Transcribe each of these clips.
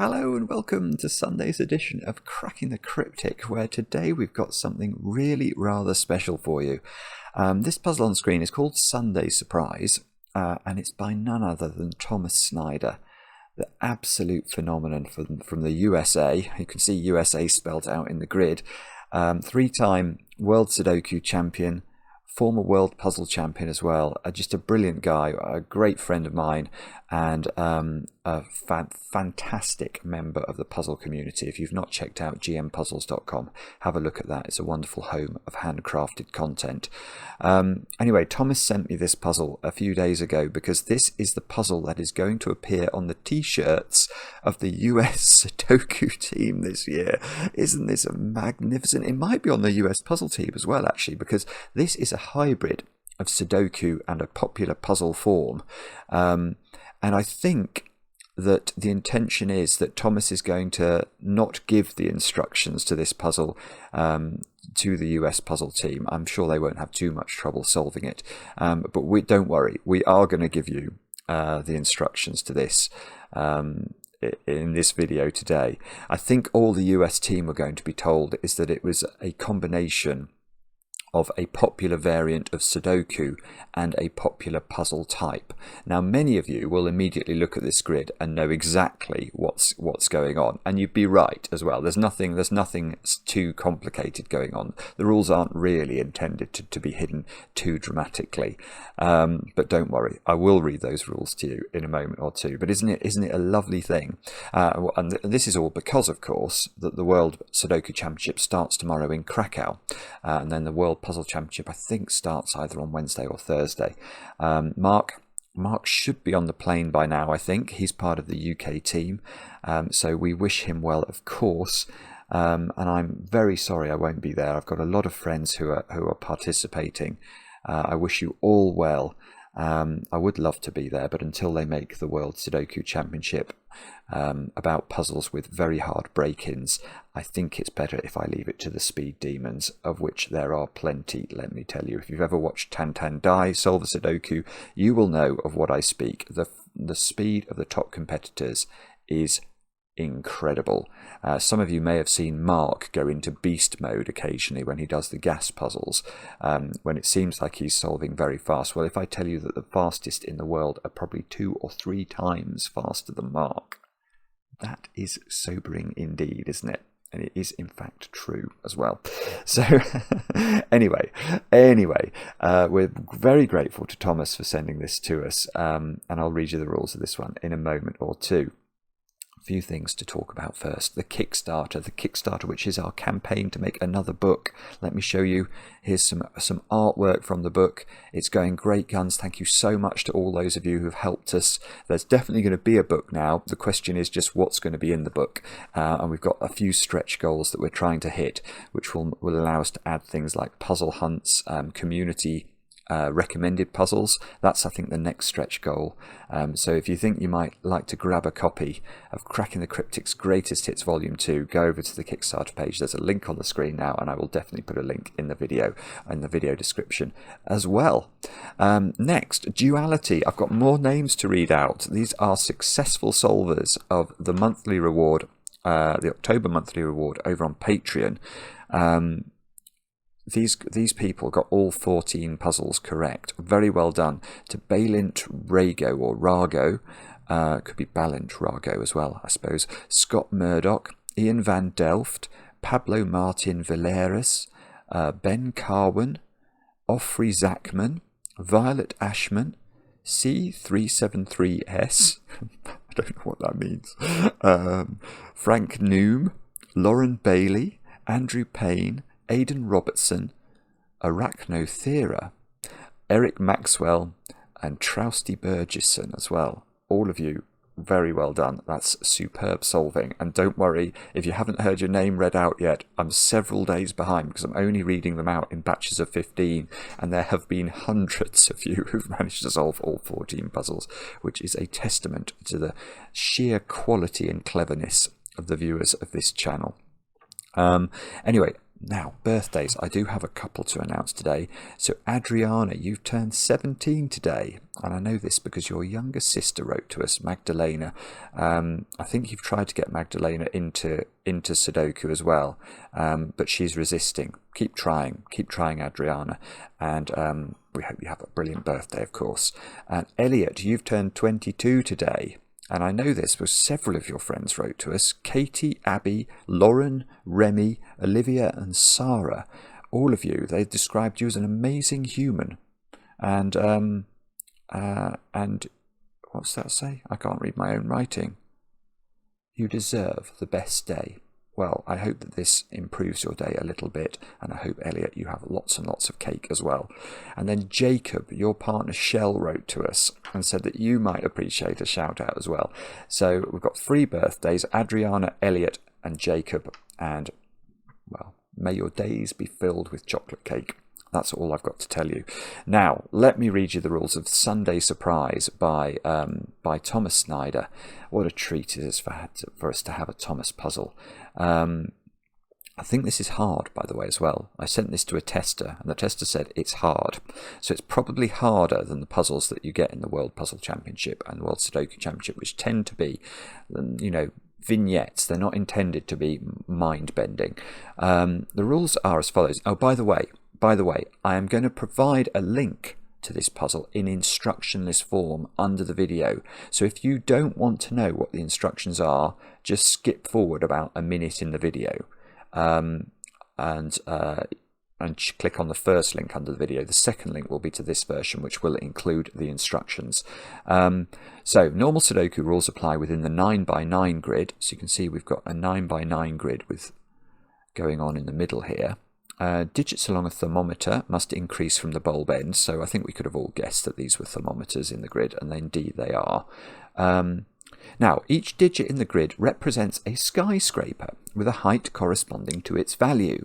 Hello and welcome to Sunday's edition of Cracking the Cryptic, where today we've got something really rather special for you. This puzzle on screen is called Sunday Surprise, and it's by none other than Thomas Snyder, the absolute phenomenon from the USA. You can see USA spelled out in the grid. Three-time World Sudoku Champion, former World Puzzle Champion as well. Just a brilliant guy, a great friend of mine, and a fantastic member of the puzzle community. If you've not checked out gmpuzzles.com, have a look at that. It's a wonderful home of handcrafted content. Anyway, Thomas sent me this puzzle a few days ago because this is the puzzle that is going to appear on the t-shirts of the US Sudoku team this year. Isn't this magnificent? It might be on the US puzzle team as well, actually, because this is a hybrid of Sudoku and a popular puzzle form. And I think that the intention is that Thomas is going to not give the instructions to this puzzle to the US puzzle team. I'm sure they won't have too much trouble solving it. But don't worry, we are going to give you the instructions to this in this video today. I think all the US team are going to be told is that it was a combination of a popular variant of Sudoku and a popular puzzle type. Now, many of you will immediately look at this grid and know exactly what's going on, and you'd be right as well. There's nothing too complicated going on. The rules aren't really intended to be hidden too dramatically. But don't worry, I will read those rules to you in a moment or two. But isn't it a lovely thing? And this is all because, of course, that the World Sudoku Championship starts tomorrow in Krakow, and then the World Puzzle Championship I think starts either on Wednesday or Thursday. Mark should be on the plane by now. I think he's part of the UK team, so we wish him well, of course. And I'm very sorry I won't be there. I've got a lot of friends who are participating. I wish you all well. I would love to be there, but until they make the World Sudoku Championship about puzzles with very hard break-ins, I think it's better if I leave it to the speed demons, of which there are plenty, let me tell you. If you've ever watched Tan Dai solve a Sudoku, you will know of what I speak. The speed of the top competitors is incredible. Some of you may have seen Mark go into beast mode occasionally when he does the gas puzzles, when it seems like he's solving very fast. Well, if I tell you that the fastest in the world are probably 2 or 3 times faster than Mark, that is sobering indeed, isn't it? And it is in fact true as well. So anyway, we're very grateful to Thomas for sending this to us, and I'll read you the rules of this one in a moment or two. Few things to talk about first. The Kickstarter, which is our campaign to make another book. Let me show you. Here's some artwork from the book. It's going great guns. Thank you so much to all those of you who've helped us. There's definitely going to be a book now. The question is just what's going to be in the book, and we've got a few stretch goals that we're trying to hit, which will allow us to add things like puzzle hunts, community recommended puzzles. That's, I think, the next stretch goal. So if you think you might like to grab a copy of Cracking the Cryptic's Greatest Hits Volume 2, go over to the Kickstarter page. There's a link on the screen now, and I will definitely put a link in the video description as well. Next, Duality. I've got more names to read out. These are successful solvers of the monthly reward, the October monthly reward over on Patreon. These people got all 14 puzzles correct. Very well done to Balint Rago or Rago. Could be Balint Rago as well, I suppose. Scott Murdoch, Ian Van Delft, Pablo Martin Villeras, Ben Carwin, Offrey Zachman, Violet Ashman, C373S. I don't know what that means. Frank Noom, Lauren Bailey, Andrew Payne, Aidan Robertson, Arachnothera, Eric Maxwell, and Trousty Burgesson as well. All of you, very well done. That's superb solving. And don't worry, if you haven't heard your name read out yet, I'm several days behind because I'm only reading them out in batches of 15, and there have been hundreds of you who've managed to solve all 14 puzzles, which is a testament to the sheer quality and cleverness of the viewers of this channel. Anyway, Now, birthdays. I do have a couple to announce today. So, Adriana, you've turned 17 today. And I know this because your younger sister wrote to us, Magdalena. I think you've tried to get Magdalena into Sudoku as well. But she's resisting. Keep trying, Adriana. And we hope you have a brilliant birthday, of course. And Elliot, you've turned 22 today. And I know this because several of your friends wrote to us. Katie, Abby, Lauren, Remy, Olivia and Sarah. All of you, they described you as an amazing human. And what's that say? I can't read my own writing. You deserve the best day. Well, I hope that this improves your day a little bit, and I hope, Elliot, you have lots and lots of cake as well. And then Jacob, your partner Shell, wrote to us and said that you might appreciate a shout out as well. So we've got 3 birthdays, Adriana, Elliot and Jacob, and, well, may your days be filled with chocolate cake. That's all I've got to tell you. Now, let me read you the rules of Sunday Surprise by Thomas Snyder. What a treat it is for us to have a Thomas puzzle. I think this is hard, by the way, as well. I sent this to a tester, and the tester said it's hard. So it's probably harder than the puzzles that you get in the World Puzzle Championship and the World Sudoku Championship, which tend to be, you know, vignettes. They're not intended to be mind-bending. The rules are as follows. Oh, by the way, I am going to provide a link to this puzzle in instructionless form under the video. So if you don't want to know what the instructions are, just skip forward about a minute in the video and click on the first link under the video. The second link will be to this version, which will include the instructions. So normal Sudoku rules apply within the 9x9 grid. So you can see we've got a 9x9 grid with going on in the middle here. Digits along a thermometer must increase from the bulb end, so I think we could have all guessed that these were thermometers in the grid, and indeed they are. Now, each digit in the grid represents a skyscraper with a height corresponding to its value.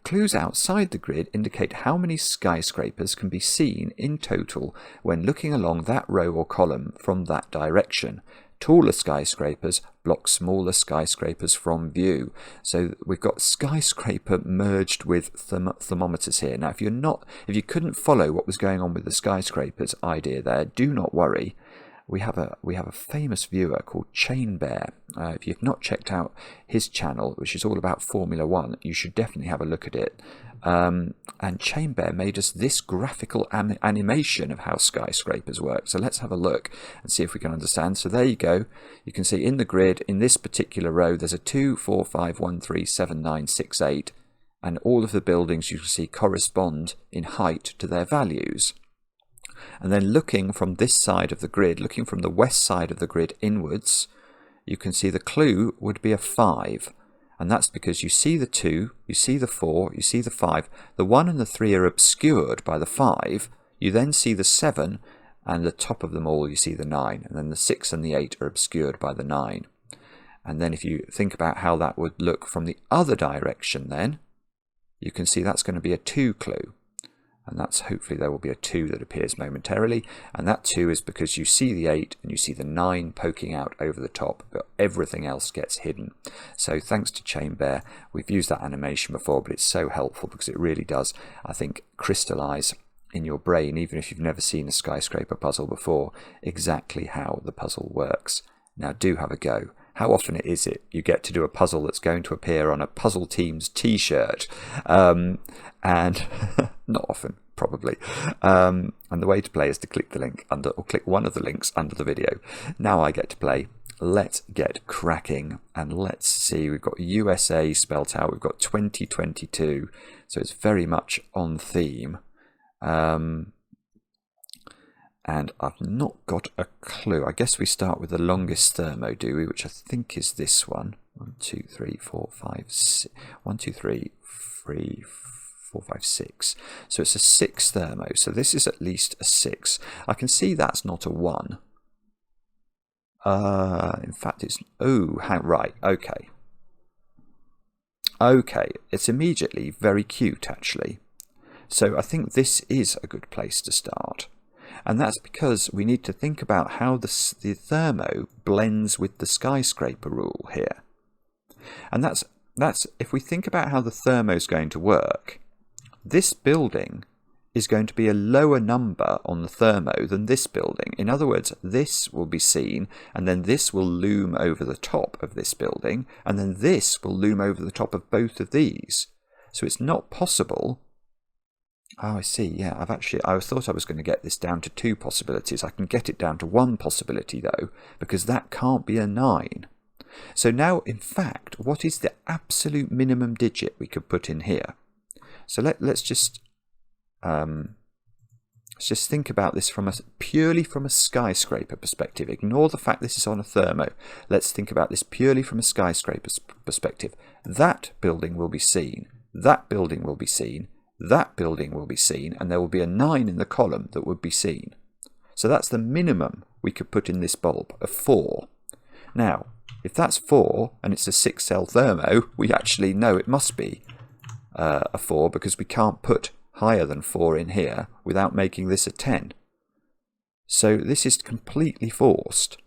Clues outside the grid indicate how many skyscrapers can be seen in total when looking along that row or column from that direction. Taller skyscrapers block smaller skyscrapers from view. So we've got skyscraper merged with thermometers here. Now, if you couldn't follow what was going on with the skyscrapers idea there, do not worry. We have a famous viewer called Chain Bear. If you've not checked out his channel, which is all about Formula One, you should definitely have a look at it. And Chain Bear made us this graphical animation of how skyscrapers work. So let's have a look and see if we can understand. So there you go. You can see in the grid, in this particular row, there's a 2, 4, 5, 1, 3, 7, 9, 6, 8. And all of the buildings you can see correspond in height to their values. And then looking from this side of the grid, looking from the west side of the grid inwards, you can see the clue would be a 5. And that's because you see the 2, you see the 4, you see the 5. The 1 and the 3 are obscured by the 5. You then see the 7, and the top of them all you see the 9. And then the 6 and the 8 are obscured by the 9. And then if you think about how that would look from the other direction then, you can see that's going to be a 2 clue. And that's hopefully there will be a 2 that appears momentarily, and that 2 is because you see the 8 and you see the 9 poking out over the top, but everything else gets hidden. So thanks to Chain Bear, we've used that animation before, but it's so helpful because it really does, I think, crystallize in your brain, even if you've never seen a skyscraper puzzle before, exactly how the puzzle works. Now do have a go. How often is it you get to do a puzzle that's going to appear on a Puzzle Teams t-shirt? And not often, probably. And the way to play is to click the link under, or click one of the links under the video. Now I get to play. Let's get cracking, and let's see. We've got USA spelt out. We've got 2022, so it's very much on theme. And I've not got a clue. I guess we start with the longest thermo, do we? Which I think is this one. 1, 2, 3, 4, 5, 6. 1, 2, 3, 4, 5, 6. So it's a 6 thermo. So this is at least a 6. I can see that's not a 1. In fact, it's... Oh, right. Okay. Okay. It's immediately very cute, actually. So I think this is a good place to start. And that's because we need to think about how the thermo blends with the skyscraper rule here. And that's that's, if we think about how the thermo is going to work, this building is going to be a lower number on the thermo than this building. In other words, this will be seen, and then this will loom over the top of this building, and then this will loom over the top of both of these. So it's not possible. Oh, I see. Yeah, I thought I was going to get this down to 2 possibilities. I can get it down to 1 possibility though, because that can't be a 9. So now, in fact, what is the absolute minimum digit we could put in here? So let's just think about this purely from a skyscraper perspective. Ignore the fact this is on a thermo. Let's think about this purely from a skyscraper perspective. That building will be seen. That building will be seen. That building will be seen. And there will be a 9 in the column that would be seen. So that's the minimum we could put in this bulb, a 4. Now, if that's 4 and it's a 6-cell thermo, we actually know it must be a 4, because we can't put higher than 4 in here without making this a 10. So this is completely forced.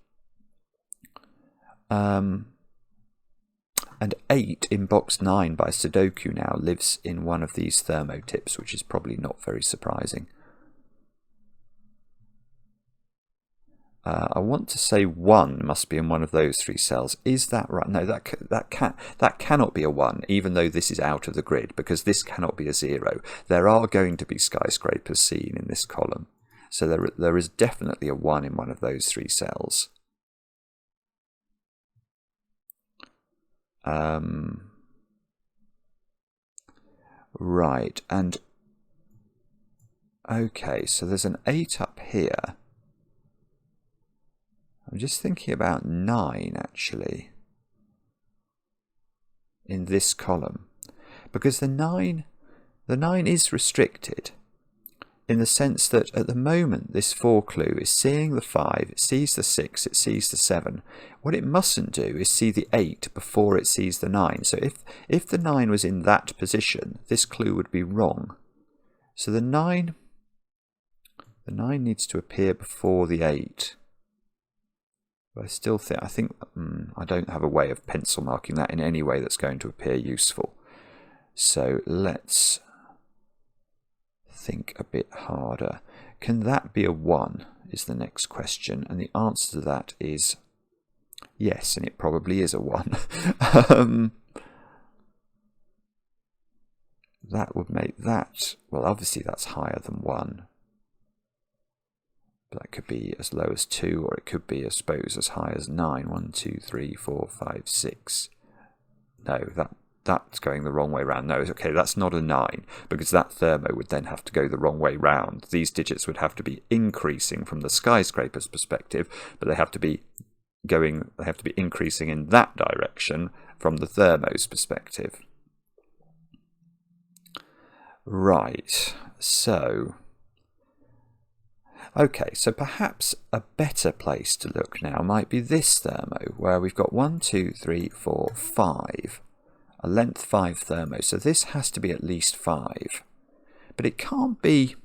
And 8 in box 9 by Sudoku now lives in one of these thermo tips, which is probably not very surprising. I want to say 1 must be in one of those 3 cells. Is that right? No, that cannot be a 1, even though this is out of the grid, because this cannot be a 0. There are going to be skyscrapers seen in this column. So there is definitely a 1 in one of those 3 cells. Right, and okay, so there's an 8 up here. I'm just thinking about 9 actually in this column, because the 9 is restricted in the sense that at the moment this 4 clue is seeing the 5, it sees the 6, it sees the 7. What it mustn't do is see the 8 before it sees the 9. So if the 9 was in that position, this clue would be wrong. So the 9 needs to appear before the 8. But I think I don't have a way of pencil marking that in any way that's going to appear useful. So let's think a bit harder. Can that be a 1 is the next question, and the answer to that is yes, and it probably is a 1. That would make that, well, obviously that's higher than 1. That could be as low as 2, or it could be, I suppose, as high as 9. 1, 2, 3, 4, 5, 6. No, that's going the wrong way round. No, okay, that's not a 9, because that thermo would then have to go the wrong way round. These digits would have to be increasing from the skyscraper's perspective, but they have to be increasing in that direction from the thermo's perspective. Right, so okay, so perhaps a better place to look now might be this thermo, where we've got 1, 2, 3, 4, 5. A length 5 thermo, so this has to be at least 5. But it can't be...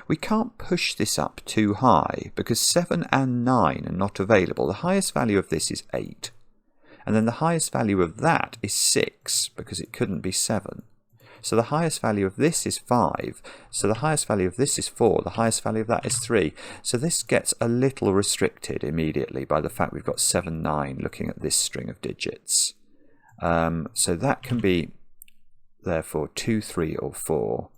We can't push this up too high, because 7 and 9 are not available. The highest value of this is 8. And then the highest value of that is 6, because it couldn't be 7. So the highest value of this is 5. So the highest value of this is 4. The highest value of that is 3. So this gets a little restricted immediately by the fact we've got 7, 9 looking at this string of digits. So that can be, therefore, 2, 3, or 4.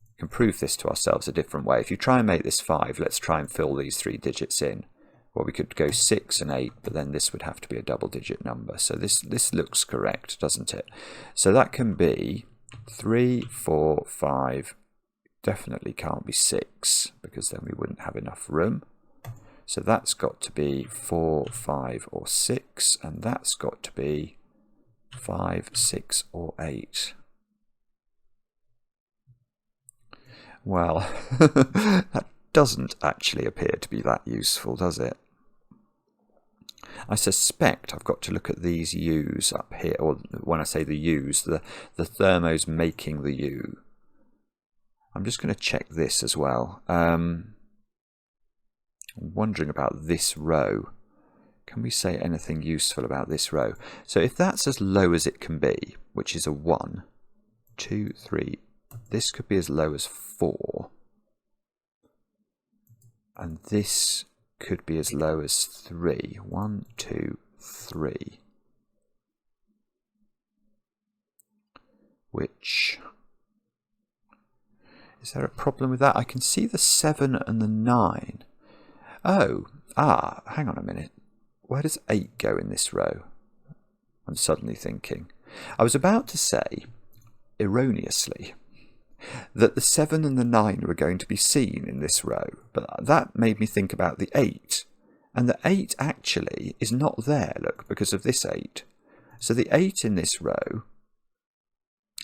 We can prove this to ourselves a different way. If you try and make this 5, let's try and fill these 3 digits in. Well, we could go 6 and 8, but then this would have to be a double-digit number. So this looks correct, doesn't it? So that can be 3, 4, 5, definitely can't be 6, because then we wouldn't have enough room. So that's got to be 4, 5, or 6, and that's got to be 5, 6, or 8. Well, that doesn't actually appear to be that useful, does it? I suspect I've got to look at these U's up here, or when I say the U's, the thermos making the U. I'm just going to check this as well. I'm wondering about this row. Can we say anything useful about this row? So if that's as low as it can be, which is a 1, 2, 3, this could be as low as 4. And this could be as low as 3. 1, 2, 3. Which... is there a problem with that? I can see the 7 and the 9. Oh, hang on a minute. Where does 8 go in this row? I'm suddenly thinking. I was about to say, erroneously, that the 7 and the 9 were going to be seen in this row, but that made me think about the 8. And the 8 actually is not there, look, because of this 8. So the 8 in this row,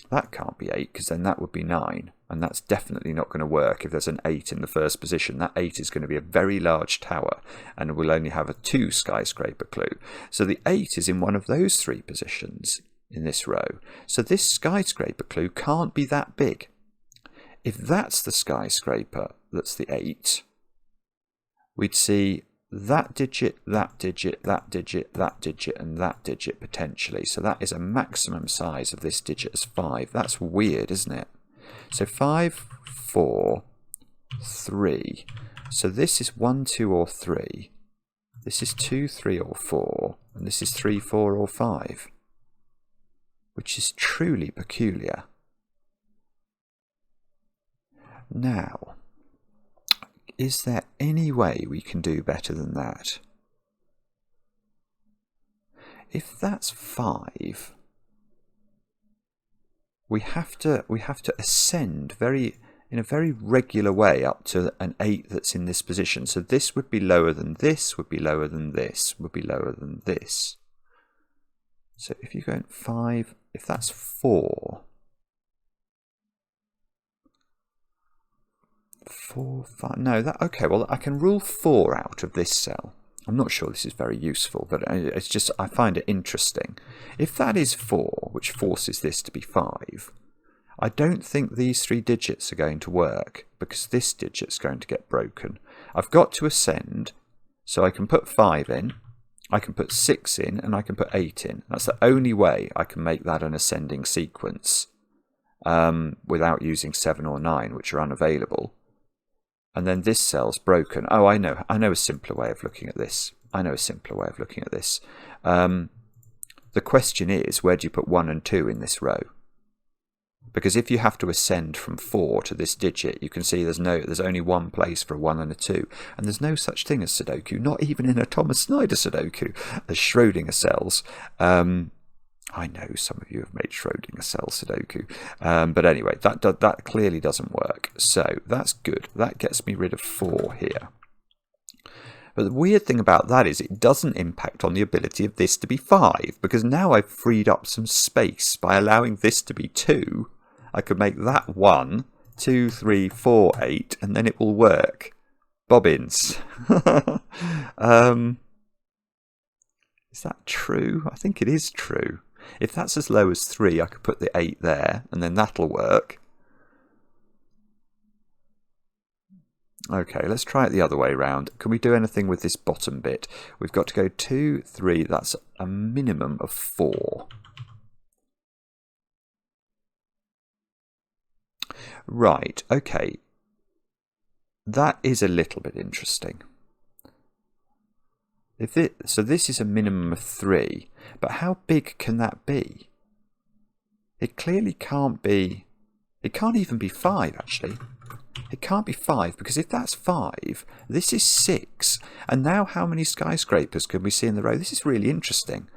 that can't be 8, because then that would be 9. And that's definitely not going to work if there's an 8 in the first position. That 8 is going to be a very large tower, and we'll only have a 2 skyscraper clue. So the 8 is in one of those 3 positions in this row. So this skyscraper clue can't be that big. If that's the skyscraper that's the 8, we'd see that digit, that digit, that digit, that digit, and that digit potentially. So that is a maximum size of this digit as 5. That's weird, isn't it? So 5, 4, 3. So this is 1, 2, or 3. This is 2, 3, or 4. And this is 3, 4, or 5. Which is truly peculiar. Now, is there any way we can do better than that? If that's 5, we have to ascend in a very regular way up to an 8 that's in this position. So this would be lower than this, would be lower than this, would be lower than this. So if you go in 5, if that's 4, 4, 5, no, that, okay, well, I can rule 4 out of this cell. I'm not sure this is very useful, but it's just, I find it interesting. If that is 4, which forces this to be 5, I don't think these 3 digits are going to work, because this digit's going to get broken. I've got to ascend, so I can put 5 in, I can put 6 in, and I can put 8 in. That's the only way I can make that an ascending sequence without using 7 or 9, which are unavailable. And then this cell's broken. Oh, I know a simpler way of looking at this. The question is, where do you put 1 and 2 in this row? Because if you have to ascend from 4 to this digit, you can see there's only one place for a 1 and a 2. And there's no such thing as Sudoku, not even in a Thomas Snyder Sudoku, as Schrödinger cells. I know some of you have made Schrödinger cell Sudoku. But anyway, that clearly doesn't work. So that's good. That gets me rid of 4 here. But the weird thing about that is it doesn't impact on the ability of this to be 5, because now I've freed up some space by allowing this to be 2. I could make that 1, 2, 3, 4, 8, and then it will work. Bobbins. Is that true? I think it is true. If that's as low as 3, I could put the 8 there, and then that'll work. Okay, let's try it the other way around. Can we do anything with this bottom bit? We've got to go 2, 3, that's a minimum of 4. Right, okay. That is a little bit interesting. So this is a minimum of 3, but how big can that be? It clearly can't be... It can't even be 5, actually. It can't be 5, because if that's 5, this is 6. And now how many skyscrapers can we see in the row? This is really interesting.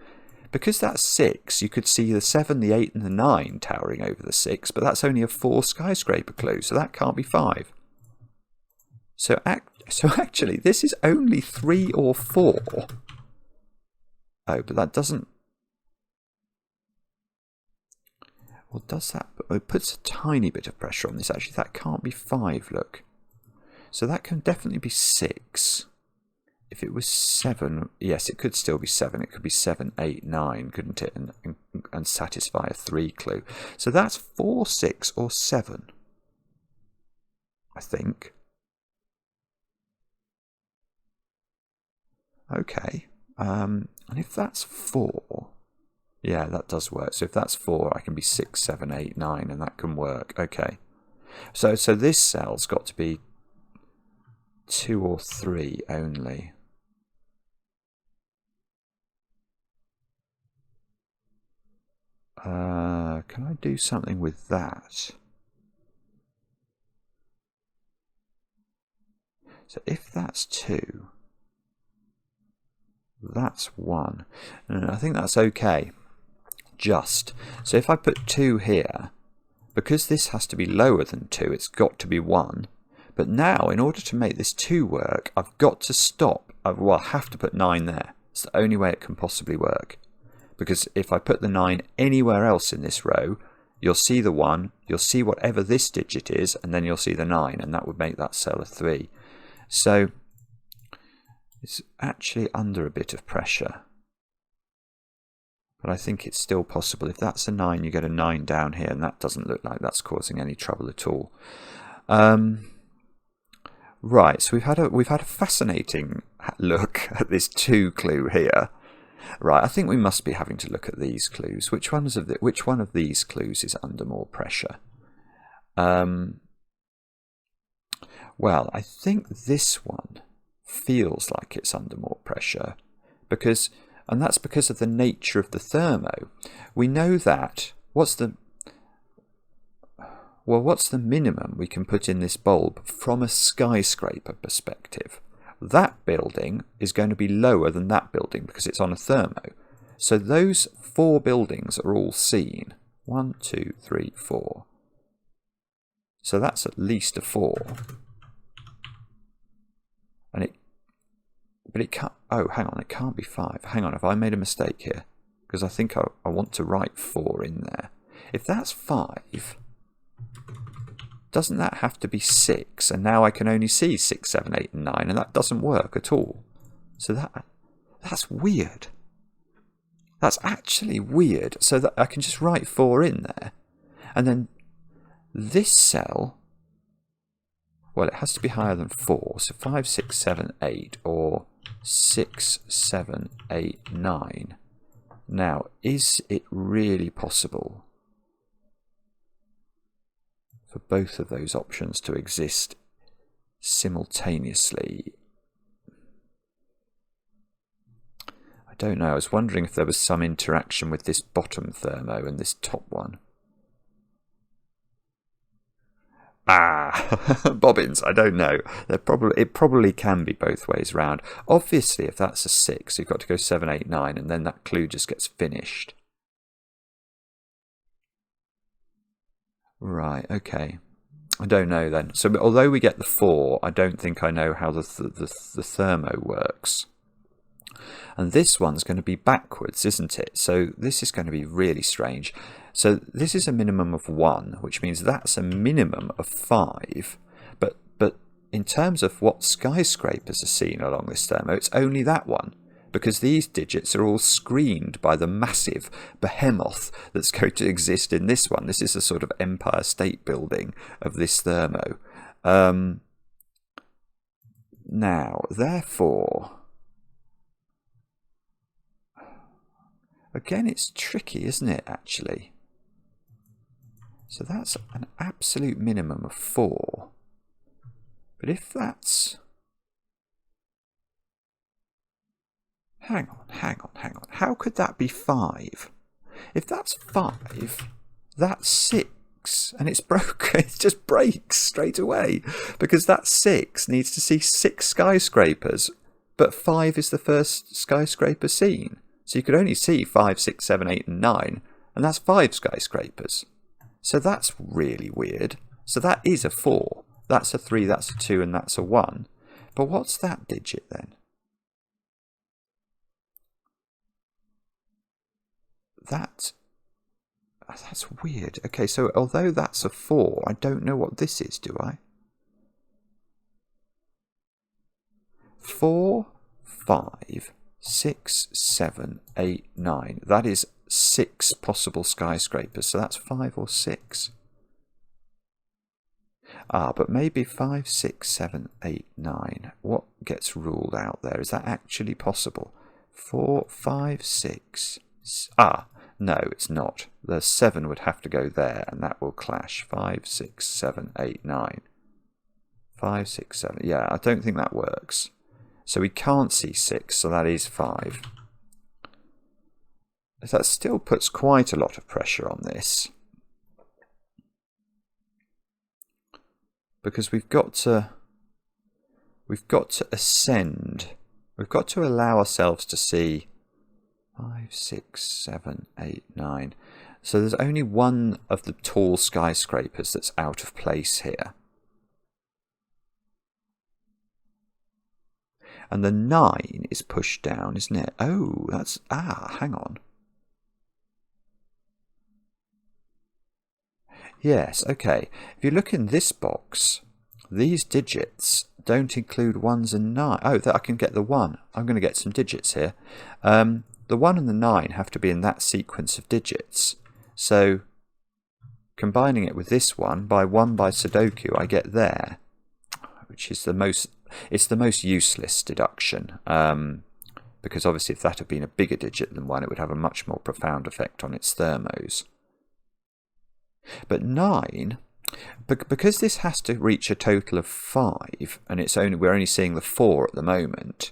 Because that's 6, you could see the 7, the 8, and the 9 towering over the 6, but that's only a 4 skyscraper clue, so that can't be 5. So actually, this is only 3 or 4. Oh, but that doesn't... Well, does that... It puts a tiny bit of pressure on this. Actually, that can't be 5, look. So that can definitely be 6. If it was 7... Yes, it could still be 7. It could be 7, 8, 9, couldn't it? And satisfy a 3 clue. So that's 4, 6, or 7. I think. Okay. And if that's 4, yeah, that does work. So if that's 4, I can be 6, 7, 8, 9, and that can work. Okay. So this cell's got to be 2 or 3 only. Can I do something with that? So if that's 2, that's 1. And I think that's okay. Just. So if I put 2 here, because this has to be lower than 2, it's got to be 1. But now, in order to make this 2 work, I've got to stop. Well, I have to put 9 there. It's the only way it can possibly work. Because if I put the 9 anywhere else in this row, you'll see the 1, you'll see whatever this digit is, and then you'll see the 9, and that would make that cell a 3. So it's actually under a bit of pressure. But I think it's still possible. If that's a 9, you get a 9 down here, and that doesn't look like that's causing any trouble at all. Right, so we've had a fascinating look at this 2 clue here. Right, I think we must be having to look at these clues. Which one of these clues is under more pressure? Well, I think this one feels like it's under more pressure and that's because of the nature of the thermo. We know that what's the minimum we can put in this bulb from a skyscraper perspective? That building is going to be lower than that building because it's on a thermo. So those 4 buildings are all seen. 1, 2, 3, 4. So that's at least a 4. But it can't. Oh, hang on, it can't be 5. Hang on, have I made a mistake here? Because I think I want to write 4 in there. If that's 5, doesn't that have to be 6? And now I can only see 6, 7, 8, and 9, and that doesn't work at all. So that's weird. That's actually weird. So that I can just write 4 in there. And then this cell, well, it has to be higher than 4. So 5, 6, 7, 8, or 6, 7, 8, 9. Now, is it really possible for both of those options to exist simultaneously? I don't know. I was wondering if there was some interaction with this bottom thermo and this top one. Bobbins, I don't know. It probably can be both ways round. Obviously, if that's a 6, you've got to go 7, 8, 9, and then that clue just gets finished. Right, okay. I don't know then. So although we get the 4, I don't think I know how the thermo works. And this one's going to be backwards, isn't it? So this is going to be really strange. So this is a minimum of 1, which means that's a minimum of 5. But in terms of what skyscrapers are seen along this thermo, it's only that one, because these digits are all screened by the massive behemoth that's going to exist in this one. This is a sort of Empire State Building of this thermo. Now, therefore, again, it's tricky, isn't it, actually? So that's an absolute minimum of 4. But if that's... Hang on. How could that be 5? If that's 5, that's 6. And it's broken. It just breaks straight away. Because that 6 needs to see 6 skyscrapers. But 5 is the first skyscraper seen. So you could only see 5, 6, 7, 8, and 9. And that's 5 skyscrapers. So that's really weird. So that is a 4. That's a 3, that's a 2, and that's a 1. But what's that digit then? That's weird. Okay, so although that's a 4, I don't know what this is, do I? 4, 5, 6, 7, 8, 9. That is 6 possible skyscrapers, so that's 5 or 6. But maybe 5, 6, 7, 8, 9. What gets ruled out there? Is that actually possible? 4, 5, 6. Ah, no, it's not. The 7 would have to go there, and that will clash. 5, 6, 7, 8, 9. 5, 6, 7. Yeah, I don't think that works. So we can't see 6, so that is 5. That still puts quite a lot of pressure on this. Because we've got to ascend. We've got to allow ourselves to see 5, 6, 7, 8, 9. So there's only one of the tall skyscrapers that's out of place here. And the 9 is pushed down, isn't it? Oh, that's... Ah, hang on. Yes, okay. If you look in this box, these digits don't include 1s and 9. Oh, I can get the 1. I'm going to get some digits here. The 1 and the 9 have to be in that sequence of digits. So, combining it with this one, by Sudoku, I get there, which is the most... It's the most useless deduction, because obviously if that had been a bigger digit than 1, it would have a much more profound effect on its thermos. But 9, because this has to reach a total of 5, and we're only seeing the 4 at the moment.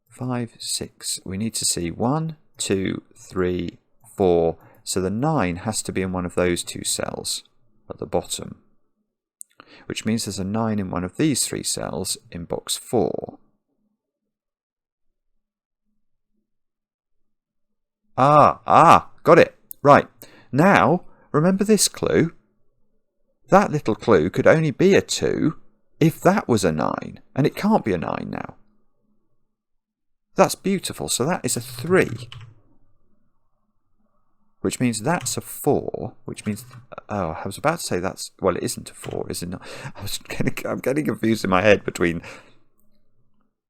5, 6, we need to see 1, 2, 3, 4. So the 9 has to be in one of those 2 cells at the bottom, which means there's a 9 in one of these 3 cells in box 4. Got it. Right. Now, remember this clue? That little clue could only be a 2 if that was a 9, and it can't be a 9 now. That's beautiful. So that is a 3. Which means that's a 4, which means... Oh, I was about to say that's... Well, it isn't a 4, is it not? I'm getting confused in my head between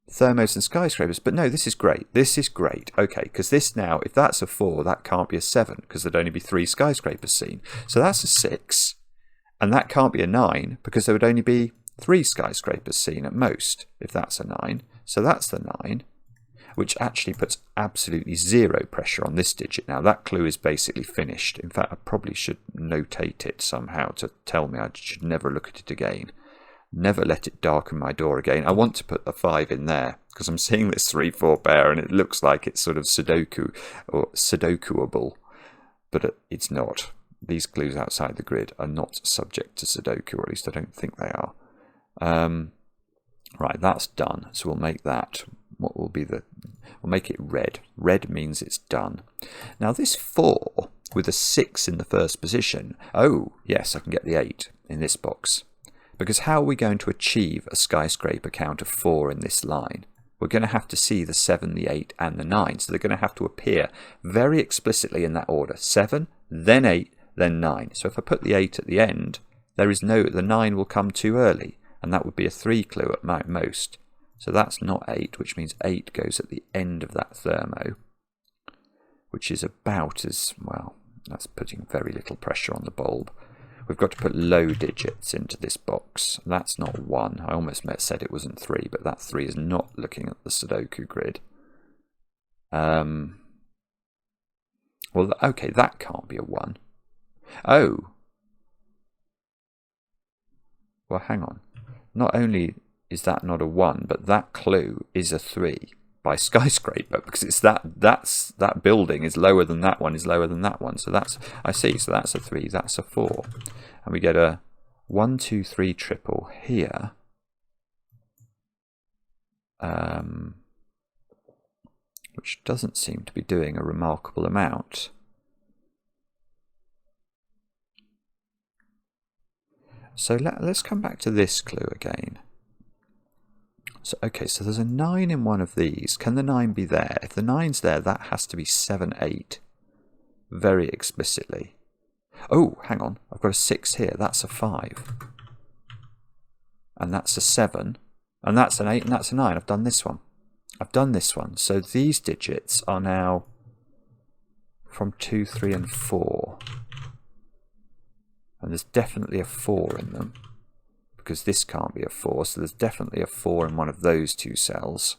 thermos and skyscrapers. But no, this is great. This is great. Okay, because this now, if that's a 4, that can't be a 7, because there'd only be 3 skyscrapers seen. So that's a 6, and that can't be a 9, because there would only be 3 skyscrapers seen at most, if that's a 9. So that's the 9. Which actually puts absolutely 0 pressure on this digit now. That clue is basically finished. In fact, I probably should notate it somehow to tell me I should never look at it again. Never let it darken my door again. I want to put a 5 in there, because I'm seeing this 3-4 pair and it looks like it's sort of Sudoku or Sudokuable, but it's not. These clues outside the grid are not subject to Sudoku, or at least I don't think they are. Right, that's done. So we'll make that... What will be the... We'll make it red. Red means it's done. Now this 4 with a 6 in the first position. Oh, yes, I can get the 8 in this box. Because how are we going to achieve a skyscraper count of 4 in this line? We're going to have to see the 7, the 8 and the 9. So they're going to have to appear very explicitly in that order. 7, then 8, then 9. So if I put the 8 at the end, the 9 will come too early. And that would be a 3 clue at most. So that's not 8, which means 8 goes at the end of that thermo, which is about as, well, that's putting very little pressure on the bulb. We've got to put low digits into this box. That's not 1. I almost said it wasn't 3, but that 3 is not looking at the Sudoku grid. Well, okay, that can't be a 1. Oh. Well, hang on. Not only... is that not a 1, but that clue is a 3 by skyscraper, because it's that building is lower than that one, is lower than that one. So that's, I see, so that's a 3, that's a 4. And we get a 1, 2, 3 triple here. Which doesn't seem to be doing a remarkable amount. So let's come back to this clue again. So, okay, so there's a 9 in one of these. Can the 9 be there? If the 9's there, that has to be 7, 8. Very explicitly. Oh, hang on. I've got a 6 here. That's a 5. And that's a 7. And that's an 8 and that's a 9. I've done this one. I've done this one. So these digits are now from 2, 3 and 4. And there's definitely a 4 in them, because this can't be a 4, so there's definitely a 4 in one of those 2 cells.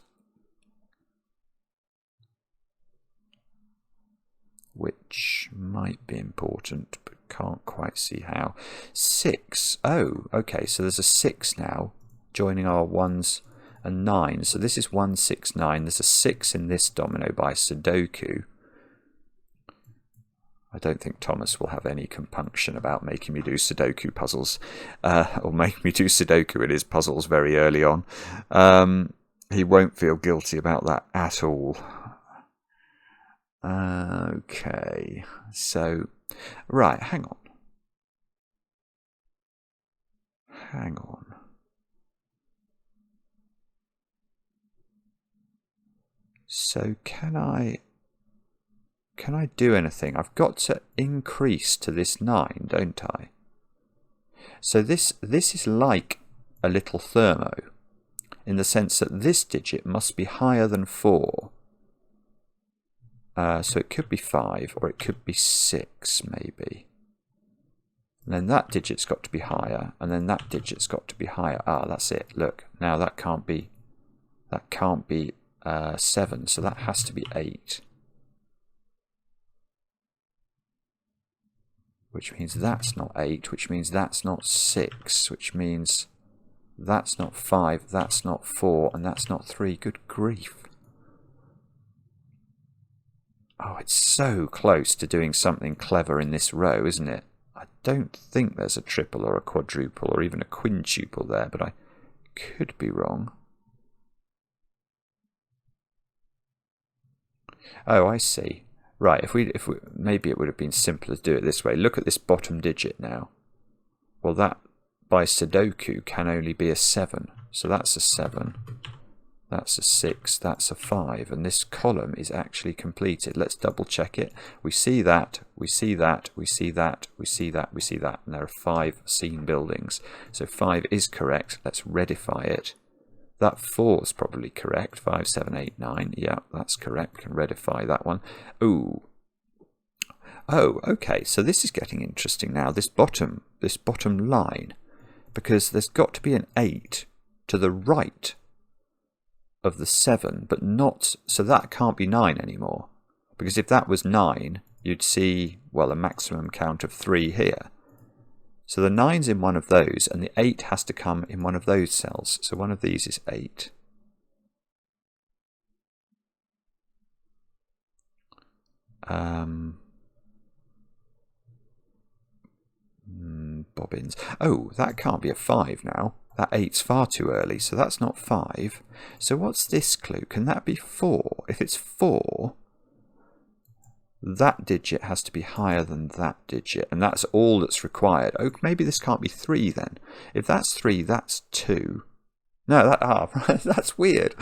which might be important, but can't quite see how. 6. Oh, okay, so there's a 6 now, joining our 1s and 9s. So this is 1, 6, 9. There's a 6 in this domino by Sudoku. I don't think Thomas will have any compunction about making me do Sudoku puzzles, or make me do Sudoku in his puzzles very early on. He won't feel guilty about that at all. Okay, so, right, hang on. So can I do anything? I've got to increase to this 9, don't I? So this is like a little thermo, in the sense that this digit must be higher than 4. So it could be 5, or it could be 6, maybe. And then that digit's got to be higher, and then that digit's got to be higher. Ah, that's it. Look, now that can't be 7, so that has to be 8. Which means that's not 8, which means that's not 6, which means that's not 5, that's not 4, and that's not 3. Good grief. Oh, it's so close to doing something clever in this row, isn't it? I don't think there's a triple or a quadruple or even a quintuple there, but I could be wrong. Oh, I see. Right, if we maybe it would have been simpler to do it this way. Look at this bottom digit now. Well, that by Sudoku can only be a 7. So that's a 7. That's a 6. That's a 5. And this column is actually completed. Let's double check it. We see that. We see that. We see that. We see that. We see that. And there are 5 scene buildings. So 5 is correct. Let's redify it. That 4 is probably correct. 5, 7, 8, 9. Yeah, that's correct. We can redify that one. Ooh. Oh, okay. So this is getting interesting now. This bottom line, because there's got to be an 8 to the right of the 7, but not. So that can't be 9 anymore, because if that was 9, you'd see, well, a maximum count of 3 here. So the 9's in one of those, and the 8 has to come in one of those cells. So one of these is 8. Bobbins. Oh, that can't be a 5 now. That 8's far too early, so that's not 5. So what's this clue? Can that be 4? If it's 4... that digit has to be higher than that digit, and that's all that's required. Oh, maybe this can't be 3 then. If that's 3, that's 2. No, that's weird.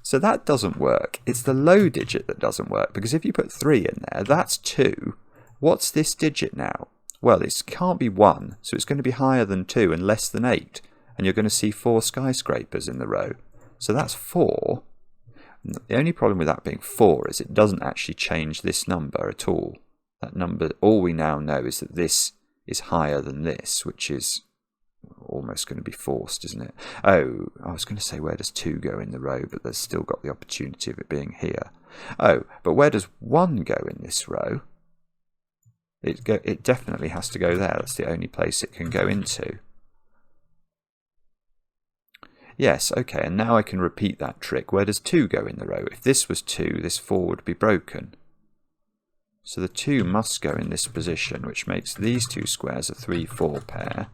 So that doesn't work. It's the low digit that doesn't work, because if you put 3 in there, that's 2. What's this digit now? Well, it can't be 1, so it's going to be higher than 2 and less than 8, and you're going to see 4 skyscrapers in the row. So that's 4. The only problem with that being 4 is it doesn't actually change this number at all. That number, all we now know is that this is higher than this, which is almost going to be forced, isn't it? Oh, I was going to say, where does 2 go in the row, but there's still got the opportunity of it being here. Oh, but where does 1 go in this row? It definitely has to go there. That's the only place it can go into. Yes, okay, and now I can repeat that trick. Where does 2 go in the row? If this was 2, this 4 would be broken. So the 2 must go in this position, which makes these 2 squares a 3-4 pair.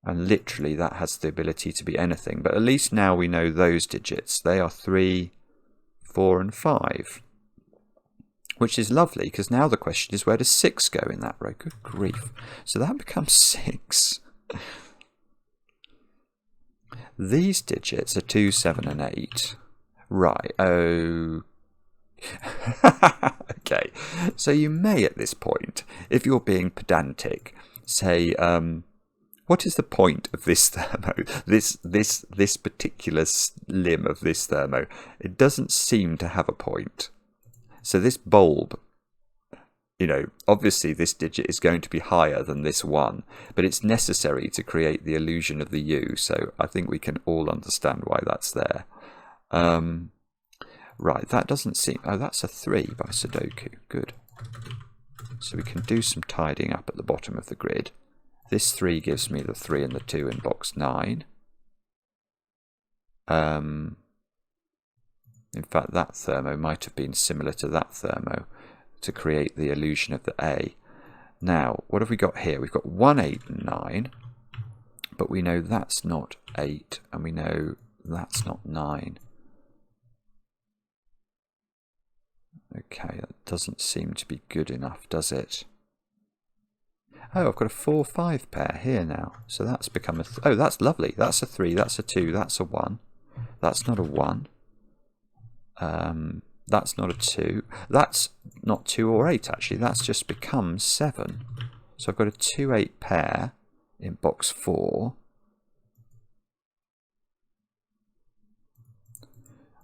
And literally that has the ability to be anything. But at least now we know those digits. They are 3, 4 and 5. Which is lovely, because now the question is, where does 6 go in that row? Good grief. So that becomes 6. These digits are 2, 7 and 8. Right, oh... okay, so you may at this point, if you're being pedantic, say, what is the point of this thermo? This particular limb of this thermo? It doesn't seem to have a point. So this bulb, you know, obviously this digit is going to be higher than this 1, but it's necessary to create the illusion of the U, so I think we can all understand why that's there. Right, that doesn't seem... Oh, that's a 3 by Sudoku. Good. So we can do some tidying up at the bottom of the grid. This 3 gives me the 3 and the 2 in box 9. In fact, that thermo might have been similar to that thermo to create the illusion of the A. Now, what have we got here? We've got 1, 8 and 9, but we know that's not 8, and we know that's not 9. Okay, that doesn't seem to be good enough, does it? Oh, I've got a 4, 5 pair here now. So that's become a... Oh, that's lovely. That's a 3, that's a 2, that's a 1. That's not a 1. That's not a 2. That's not 2 or 8, actually. That's just become 7. So I've got a 2, 8 pair in box 4.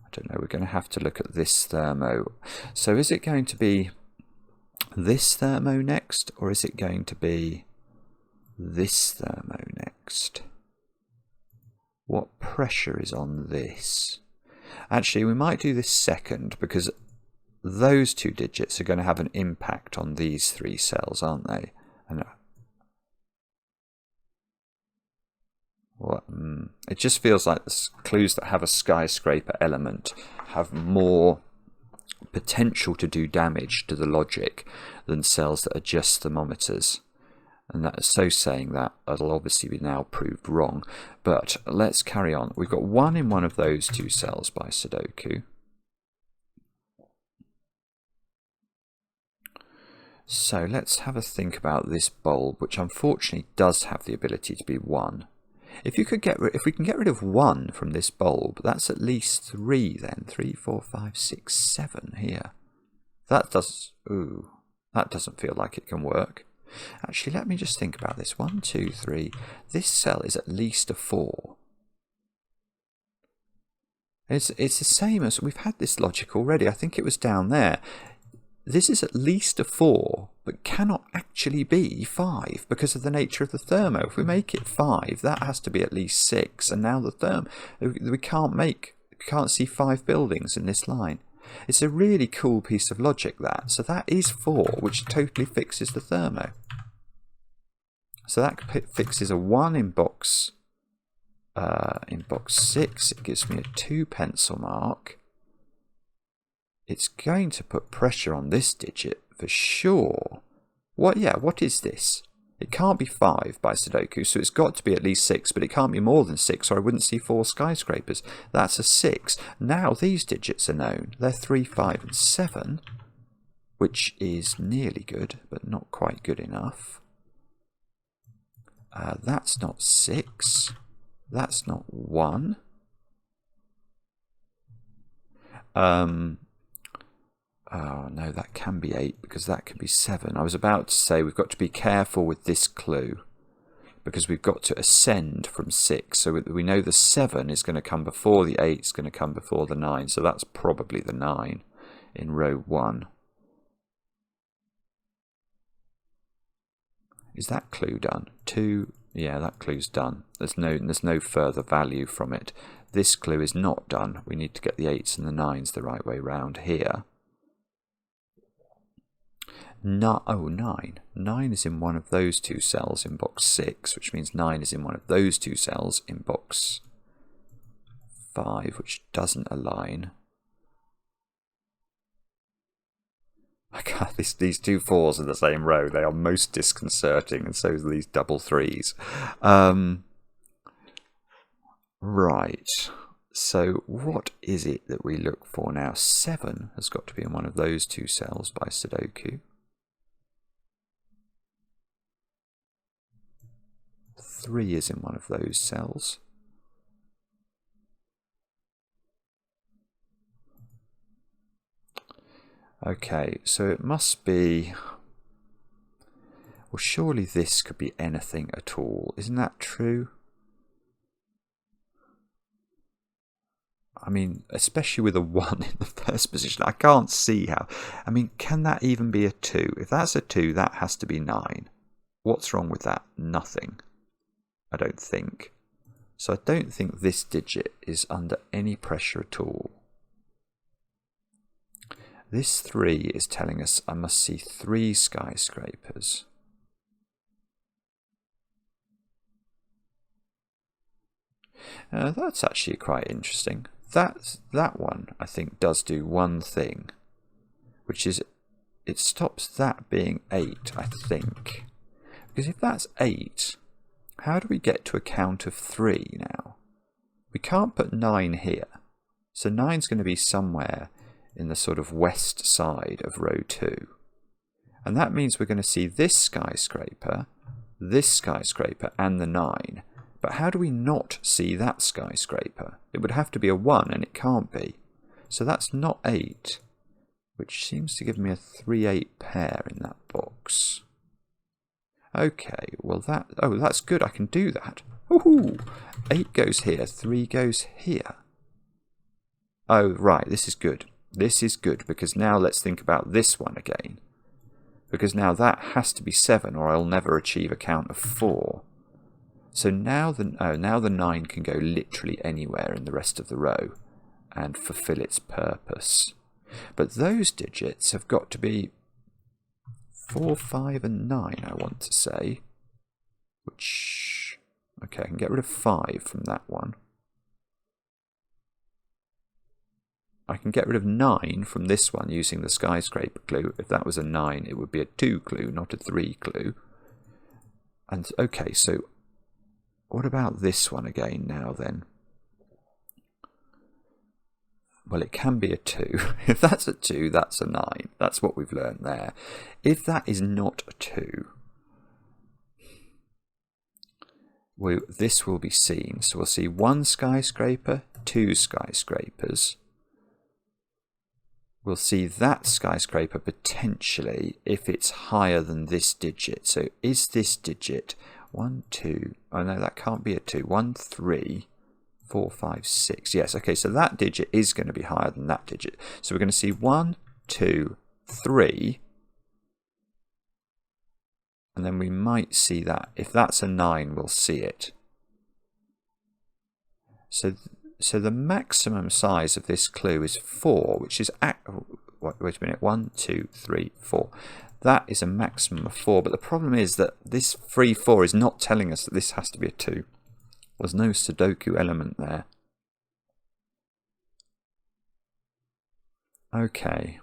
I don't know, we're going to have to look at this thermo. So is it going to be this thermo next, or is it going to be this thermo next? What pressure is on this? Actually, we might do this second, because those 2 digits are going to have an impact on these 3 cells, aren't they? And it just feels like the clues that have a skyscraper element have more potential to do damage to the logic than cells that are just thermometers. And that is so saying that it'll obviously be now proved wrong. But let's carry on. We've got 1 in one of those 2 cells by Sudoku. So let's have a think about this bulb, which unfortunately does have the ability to be 1. If we can get rid of 1 from this bulb, that's at least 3 then. 3, 4, 5, 6, 7 here. That doesn't feel like it can work. Actually, let me just think about this. 1, 2, 3. This cell is at least a 4. It's the same as we've had this logic already. I think it was down there. This is at least a 4, but cannot actually be 5 because of the nature of the thermo. If we make it 5, that has to be at least 6. And now the we can't see 5 buildings in this line. It's a really cool piece of logic, that. So that is 4, which totally fixes the thermo. So that fixes a 1 in box 6. It gives me a 2 pencil mark. It's going to put pressure on this digit for sure. What is this? It can't be 5 by Sudoku, so it's got to be at least 6, but it can't be more than 6, or I wouldn't see 4 skyscrapers. That's a 6. Now these digits are known. They're 3, 5, and 7, which is nearly good, but not quite good enough. That's not 6. That's not 1. Oh no, that can be 8 because that can be 7. I was about to say we've got to be careful with this clue because we've got to ascend from 6. So we know the 7 is going to come before the 8 is going to come before the 9. So that's probably the 9 in row 1. Is that clue done? 2. Yeah, that clue's done. There's no further value from it. This clue is not done. We need to get the 8s and the 9s the right way round here. 9. 9 is in one of those 2 cells in box 6, which means 9 is in one of those 2 cells in box 5, which doesn't align. I can't, these 2 4s in the same row, they are most disconcerting, and so are these double 3s. Right, so what is it that we look for now? 7 has got to be in one of those 2 cells by Sudoku. 3 is in one of those cells. Okay, so it must be... Well, surely this could be anything at all. Isn't that true? I mean, especially with a 1 in the first position. I can't see how. I mean, can that even be a 2? If that's a 2, that has to be 9. What's wrong with that? Nothing. I don't think. So I don't think this digit is under any pressure at all. This 3 is telling us I must see 3 skyscrapers. That's actually quite interesting. That one, I think, does do one thing, which is it stops that being 8, I think. Because if that's 8, how do we get to a count of 3 now? We can't put 9 here. So 9's going to be somewhere in the sort of west side of row 2. And that means we're going to see this skyscraper, and the 9. But how do we not see that skyscraper? It would have to be a 1, and it can't be. So that's not 8, which seems to give me a 3-8 pair in that box. Okay, well that's good, I can do that. Woohoo! 8 goes here, 3 goes here. Oh, right, this is good. This is good, because now let's think about this one again. Because now that has to be 7, or I'll never achieve a count of 4. So now the 9 can go literally anywhere in the rest of the row and fulfill its purpose. But those digits have got to be 4, 5 and 9, I want to say. Which, okay, I can get rid of 5 from that one. I can get rid of 9 from this one using the skyscraper clue. If that was a 9, it would be a 2 clue, not a 3 clue. And okay, so what about this one again now then? Well, it can be a 2. If that's a 2, that's a 9. That's what we've learned there. If that is not a 2, this will be seen. So we'll see 1 skyscraper, 2 skyscrapers. We'll see that skyscraper potentially if it's higher than this digit. So is this digit 1, 2? Oh no, that can't be a 2. 1, 3, 4, 5, 6. Yes, okay, so that digit is going to be higher than that digit. So we're going to see 1, 2, 3. And then we might see that. If that's a 9, we'll see it. So the maximum size of this clue is 4, which is... wait a minute. 1, 2, 3, 4. That is a maximum of 4. But the problem is that this free 4 is not telling us that this has to be a 2. There's no Sudoku element there. Okay.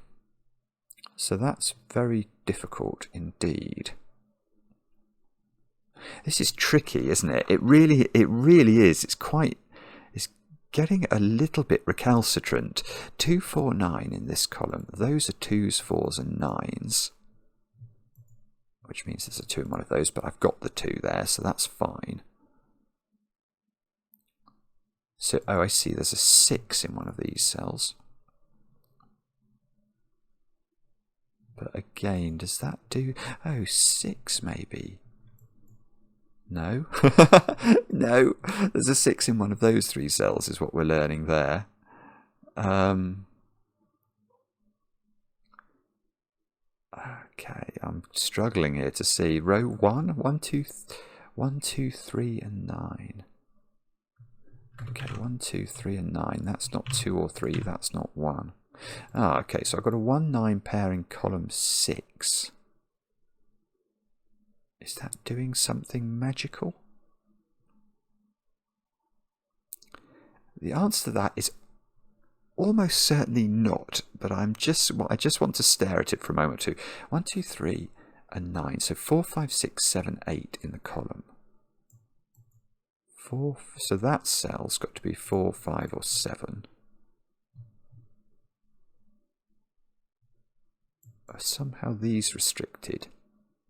So that's very difficult indeed. This is tricky, isn't it? It really is. It's getting a little bit recalcitrant. 2, 4, 9 in this column. Those are 2s, 4s and 9s. Which means there's a 2 in one of those, but I've got the 2 there, so that's fine. So, oh, I see, there's a 6 in one of these cells. But again, does that do... Oh, 6 maybe. No. No, there's a 6 in one of those 3 cells is what we're learning there. Okay, I'm struggling here to see. Row 1, 1, 2, 3 and 9. Okay, 1, 2, 3 and 9. That's not 2 or 3, that's not 1. Ah, okay, so I've got a 1, 9 pair in column 6. Is that doing something magical? The answer to that is almost certainly not, but I just want to stare at it for a moment or two. 1, 2, 3 and 9. So 4, 5, 6, 7, 8 in the column. 4, so that cell's got to be 4, 5 or 7. Are somehow these restricted?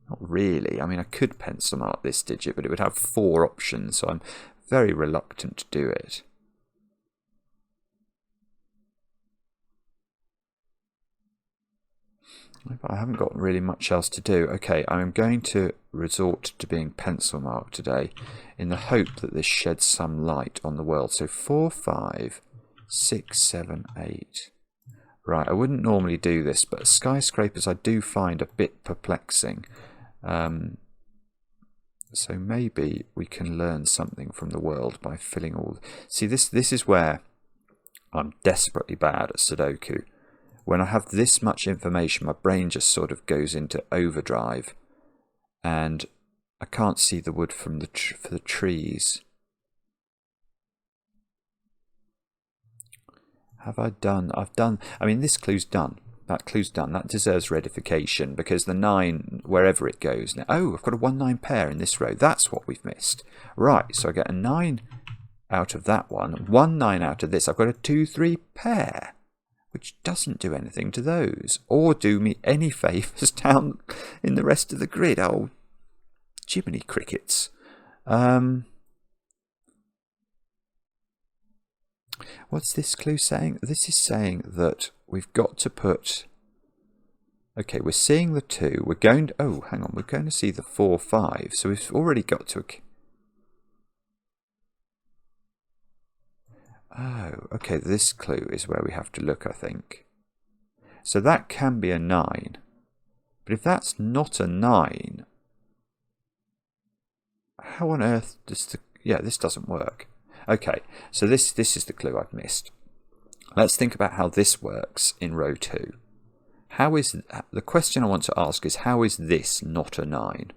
Not really. I mean, I could pencil mark this digit, but it would have 4 options, so I'm very reluctant to do it. I haven't got really much else to do. Okay, I'm going to resort to being pencil marked today in the hope that this sheds some light on the world. So 4, 5, 6, 7, 8. Right, I wouldn't normally do this, but skyscrapers I do find a bit perplexing. So maybe we can learn something from the world by filling all... See, this is where I'm desperately bad at Sudoku. when I have this much information, my brain just sort of goes into overdrive, and I can't see the wood from for the trees. Have I done? I've done. I mean, this clue's done. That clue's done. That deserves redification because the 9, wherever it goes now. Oh, I've got a 1-9 pair in this row. That's what we've missed. Right, so I get a 9 out of that one, 1 9 out of this. I've got a 2-3 pair, which doesn't do anything to those, or do me any favours down in the rest of the grid. Oh, Jiminy Crickets. What's this clue saying? This is saying that we've got to put... Okay, we're seeing the 2. We're going to... Oh, hang on. We're going to see the 4, 5. So we've already got to... Oh, okay. This clue is where we have to look, I think. So that can be a 9. But if that's not a 9... How on earth does the... Yeah, this doesn't work. Okay, so this is the clue I've missed. Let's think about how this works in row 2. How is... The question I want to ask is, how is this not a 9?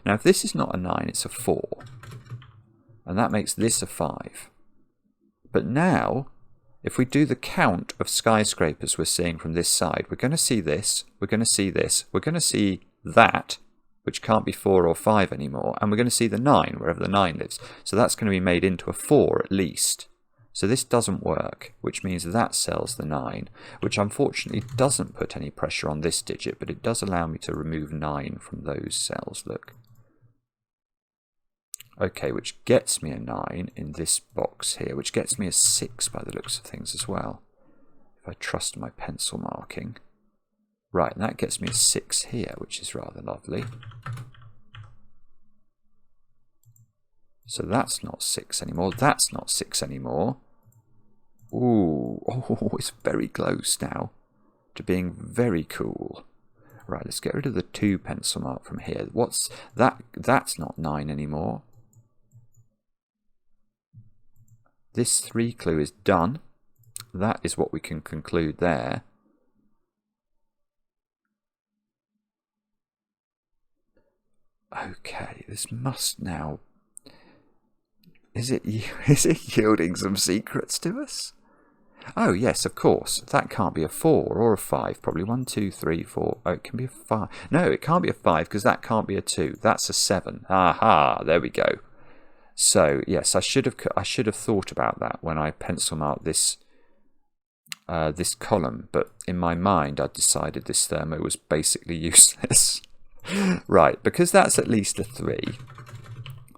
Now, if this is not a 9, it's a 4. And that makes this a 5. But now, if we do the count of skyscrapers we're seeing from this side, we're going to see this, we're going to see this, we're going to see that, which can't be 4 or 5 anymore, and we're going to see the 9, wherever the 9 lives. So that's going to be made into a 4 at least. So this doesn't work, which means that sells the 9, which unfortunately doesn't put any pressure on this digit, but it does allow me to remove 9 from those cells, look. Okay, which gets me a 9 in this box here, which gets me a 6 by the looks of things as well, if I trust my pencil marking. Right, and that gets me a 6 here, which is rather lovely. So that's not 6 anymore. That's not 6 anymore. Ooh, oh, it's very close now to being very cool. Right, let's get rid of the 2 pencil mark from here. What's that? That's not 9 anymore. This 3 clue is done. That is what we can conclude there. Okay, this must now... Is it yielding some secrets to us? Oh, yes, of course. That can't be a 4 or a 5. Probably 1, 2, 3, 4. Oh, it can be a 5. No, it can't be a 5 because that can't be a 2. That's a 7. Aha, there we go. So, yes, I should have thought about that when I pencil marked this this column. But in my mind, I decided this thermo was basically useless. Right, because that's at least a 3,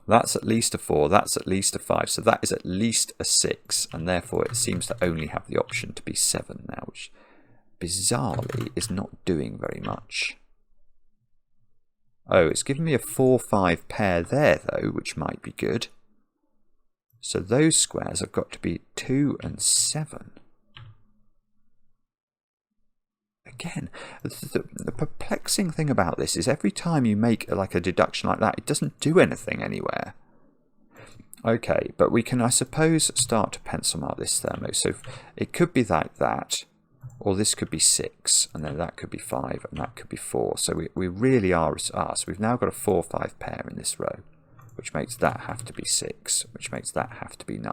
that's at least a 4, that's at least a 5, so that is at least a 6, and therefore it seems to only have the option to be 7 now, which bizarrely is not doing very much. Oh, it's given me a 4-5 pair there though, which might be good. So those squares have got to be 2 and 7. Again, the perplexing thing about this is every time you make like a deduction like that, it doesn't do anything anywhere. Okay, but we can, I suppose, start to pencil mark this thermo. So it could be like that, or this could be 6, and then that could be 5, and that could be 4. So we really are as us. So we've now got a 4-5 pair in this row, which makes that have to be 6, which makes that have to be 9.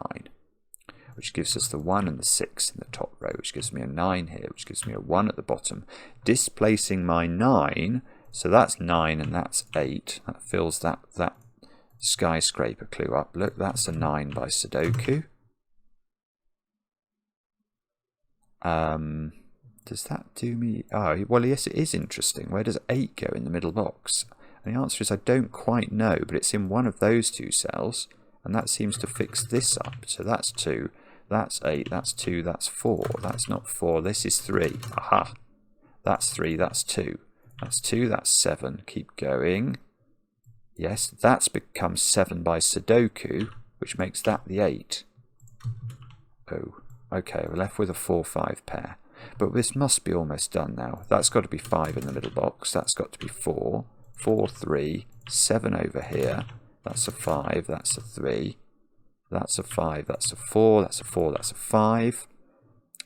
Which gives us the 1 and the 6 in the top row, which gives me a 9 here, which gives me a 1 at the bottom, displacing my 9, so that's 9 and that's 8. That fills that skyscraper clue up. Look, that's a 9 by Sudoku. Does that do me... Oh, well, yes, it is interesting. Where does 8 go in the middle box? And the answer is I don't quite know, but it's in one of those 2 cells, and that seems to fix this up. So that's 2. That's 8, that's 2, that's 4. That's not 4, this is 3. Aha! That's 3, that's 2. That's 2, that's 7. Keep going. Yes, that's become 7 by Sudoku, which makes that the 8. Oh, okay, we're left with a 4-5 pair. But this must be almost done now. That's got to be 5 in the middle box. That's got to be 4. 4, 3, 7 over here. That's a 5, that's a 3. That's a 5, that's a 4, that's a 4, that's a 5.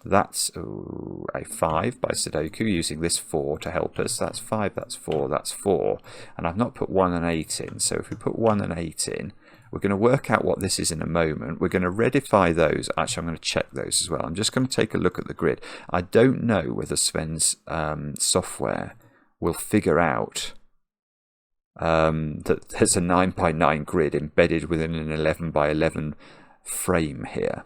That's a 5 by Sudoku, using this 4 to help us. That's 5, that's 4, that's 4. And I've not put 1 and 8 in. So if we put 1 and 8 in, we're going to work out what this is in a moment. We're going to redify those. Actually, I'm going to check those as well. I'm just going to take a look at the grid. I don't know whether Sven's software will figure out that there's a 9 by 9 grid embedded within an 11 by 11 frame here.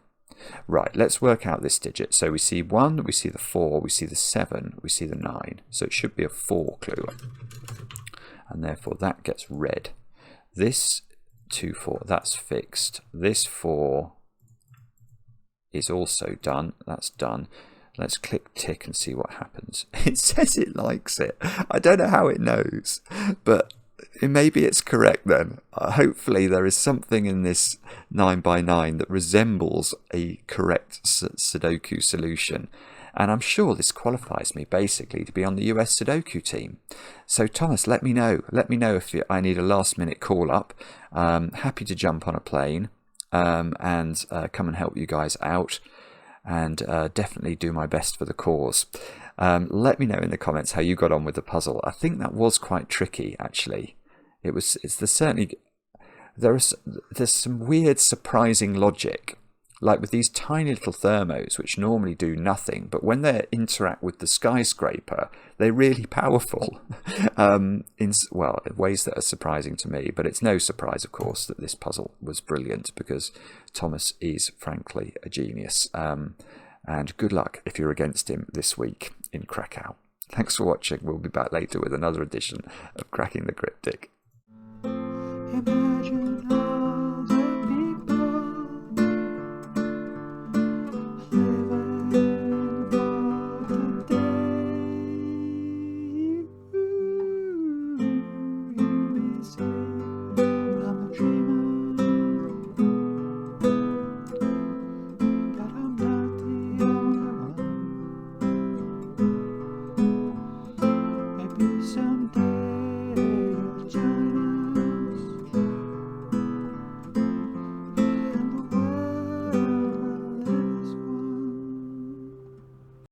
Right, let's work out this digit. So we see 1, we see the 4, we see the 7, we see the 9. So it should be a 4 clue. And therefore that gets read. This 2, 4, that's fixed. This 4 is also done. That's done. Let's click tick and see what happens. It says it likes it. I don't know how it knows, but maybe it's correct then. Hopefully there is something in this 9 by 9 that resembles a correct Sudoku solution. And I'm sure this qualifies me basically to be on the US Sudoku team. So Thomas, let me know. Let me know if I need a last minute call up. Happy to jump on a plane and come and help you guys out. And definitely do my best for the cause. Let me know in the comments how you got on with the puzzle. I think that was quite tricky, actually. There's some weird, surprising logic, like with these tiny little thermos, which normally do nothing, but when they interact with the skyscraper, they're really powerful. In ways that are surprising to me. But it's no surprise, of course, that this puzzle was brilliant, because Thomas is frankly a genius. And good luck if you're against him this week in Krakow. Thanks for watching. We'll be back later with another edition of Cracking the Cryptic.